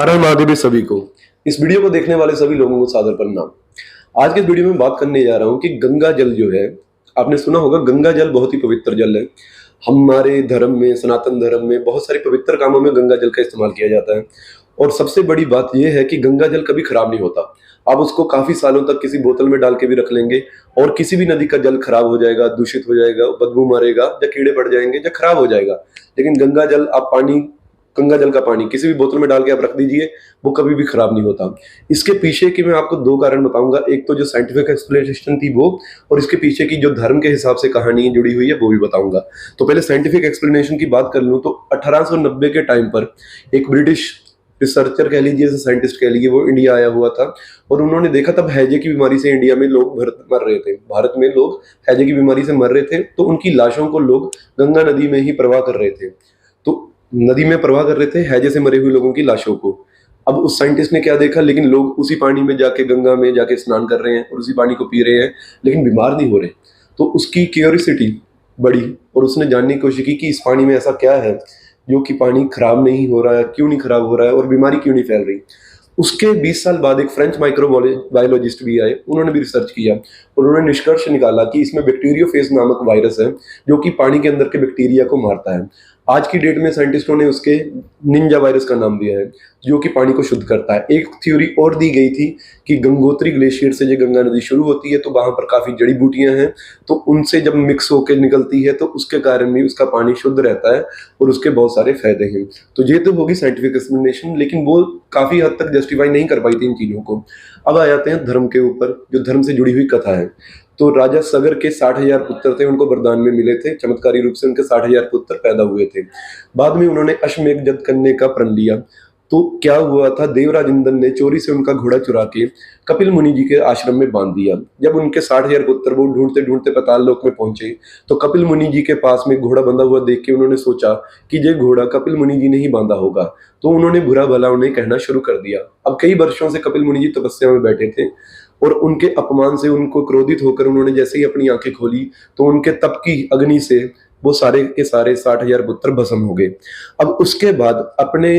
हर हर महादेव सभी को। इस वीडियो को देखने वाले सभी लोगों को सादर प्रणाम। आज के वीडियो में बात करने जा रहा हूं कि गंगा जल जो है, आपने सुना होगा गंगा जल बहुत ही पवित्र जल है। हमारे धर्म में, सनातन धर्म में बहुत सारे पवित्र कामों में गंगा जल का इस्तेमाल किया जाता है। और सबसे बड़ी बात यह है कि गंगा जल कभी खराब नहीं होता। आप उसको काफी सालों तक किसी बोतल में डाल के भी रख लेंगे और किसी भी नदी का जल खराब हो जाएगा, दूषित हो जाएगा, बदबू मारेगा, या कीड़े पड़ जाएंगे, या खराब हो जाएगा। लेकिन गंगा जल का पानी किसी भी बोतल में डाल के आप रख दीजिए, वो कभी भी खराब नहीं होता। इसके पीछे की मैं आपको दो कारण बताऊंगा। एक तो जो साइंटिफिक एक्सप्लेनेशन थी वो, और इसके पीछे की जो धर्म के हिसाब से कहानी जुड़ी हुई है वो भी बताऊंगा। तो पहले साइंटिफिक एक्सप्लेनेशन की बात कर लूं तो 1890 के टाइम पर एक ब्रिटिश रिसर्चर कह लीजिए, साइंटिस्ट कह लीजिए, वो इंडिया आया हुआ था। और उन्होंने देखा तब हैजे की बीमारी से इंडिया में लोग मर रहे थे। भारत में लोग हैजे की बीमारी से मर रहे थे, तो उनकी लाशों को लोग गंगा नदी में ही प्रवाह कर रहे थे। तो नदी में प्रवाह कर रहे थे हैजे से मरे हुए लोगों की लाशों को। अब उस साइंटिस्ट ने क्या देखा, लेकिन लोग उसी पानी में जाके, गंगा में जाके स्नान कर रहे हैं और उसी पानी को पी रहे हैं, लेकिन बीमार नहीं हो रहे। तो उसकी क्यूरियोसिटी बढ़ी और उसने जानने की कोशिश की कि इस पानी में ऐसा क्या है जो कि पानी खराब नहीं हो रहा है, क्यों नहीं खराब हो रहा है और बीमारी क्यों नहीं फैल रही। उसके 20 साल बाद एक फ्रेंच माइक्रोबायोलॉजिस्ट भी आए, उन्होंने भी रिसर्च किया और उन्होंने निष्कर्ष निकाला कि इसमें बैक्टीरियोफेज नामक वायरस है जो कि पानी के अंदर के बैक्टीरिया को मारता है। आज की डेट में साइंटिस्टों ने उसके निंजा वायरस का नाम दिया है, जो कि पानी को शुद्ध करता है। एक थ्योरी और दी गई थी कि गंगोत्री ग्लेशियर से जो गंगा नदी शुरू होती है तो वहां पर काफी जड़ी बूटियां हैं, तो उनसे जब मिक्स होकर निकलती है तो उसके कारण भी उसका पानी शुद्ध रहता है और उसके बहुत सारे फायदे हैं। तो ये तो होगी साइंटिफिक एक्सप्लेनेशन, लेकिन वो काफी हद तक जस्टिफाई नहीं कर पाई थी इन चीजों को। अब आ जाते हैं धर्म के ऊपर, जो धर्म से जुड़ी हुई कथा है। तो राजा सगर के 60,000 पुत्र थे, उनको वरदान में मिले थे, चमत्कारी रूप से उनके 60,000 पुत्र पैदा हुए थे। बाद में उन्होंने अश्वमेध यज्ञ करने का प्रण लिया। तो क्या हुआ था, देवराज इंद्र ने चोरी से उनका घोड़ा चुरा के कपिल मुनि जी के आश्रम में बांध दिया। जब उनके 60,000 पुत्र वो ढूंढते ढूंढते पाताल लोक में पहुंचे तो कपिल मुनि जी के पास में घोड़ा बंधा हुआ देख के उन्होंने सोचा कि ये घोड़ा कपिल मुनि जी ने ही बांधा होगा। तो उन्होंने बुरा भला उन्हें कहना शुरू कर दिया। अब कई वर्षों से कपिल मुनि जी तपस्या में बैठे थे और उनके अपमान से उनको क्रोधित होकर उन्होंने जैसे ही अपनी आंखें खोली तो उनके तप की अग्नि से वो सारे के सारे 60,000 पुत्र भस्म हो गए। अब उसके बाद अपने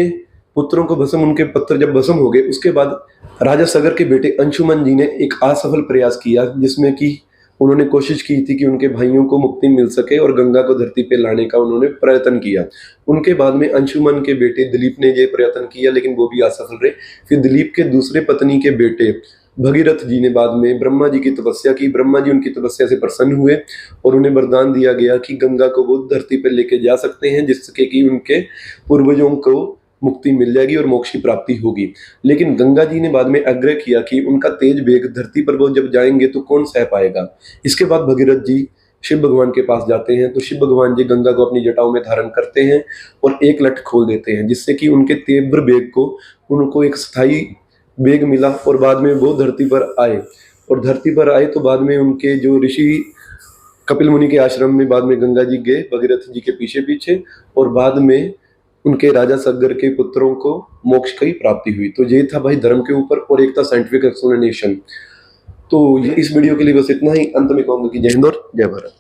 पुत्रों को भस्म, उनके पुत्र जब भस्म हो गए, उसके बाद राजा सगर के बेटे अंशुमन जी ने एक असफल प्रयास किया, जिसमें कि उन्होंने कोशिश की थी कि उनके भाइयों को मुक्ति मिल सके और गंगा को धरती पे लाने का उन्होंने प्रयत्न किया। उनके बाद में अंशुमन के बेटे दिलीप ने ये प्रयत्न किया, लेकिन वो भी असफल रहे। फिर दिलीप के दूसरे पत्नी के बेटे भगीरथ जी ने बाद में ब्रह्मा जी की तपस्या की। ब्रह्मा जी उनकी तपस्या से प्रसन्न हुए और उन्हें वरदान दिया गया कि गंगा को वो धरती पर लेके जा सकते हैं, जिससे कि उनके पूर्वजों को मुक्ति मिल जाएगी और मोक्ष की प्राप्ति होगी। लेकिन गंगा जी ने बाद में आग्रह किया कि उनका तेज वेग धरती पर वो जब जाएंगे तो कौन सह पाएगा। इसके बाद भगीरथ जी शिव भगवान के पास जाते हैं, तो शिव भगवान जी गंगा को अपनी जटाओं में धारण करते हैं और एक लठ खोल देते हैं, जिससे कि उनके तीव्र वेग को उनको एक स्थायी वेग मिला और बाद में वो धरती पर आए। और धरती पर आए तो बाद में उनके जो ऋषि कपिल मुनि के आश्रम में बाद में गंगा जी गए भगीरथ जी के पीछे पीछे, और बाद में उनके राजा सगर के पुत्रों को मोक्ष की प्राप्ति हुई। तो ये था भाई धर्म के ऊपर, और एक था साइंटिफिक एक्सप्लेनेशन। तो इस वीडियो के लिए बस इतना ही। अंत में कहूंगा कि जय हिंद और जय भारत।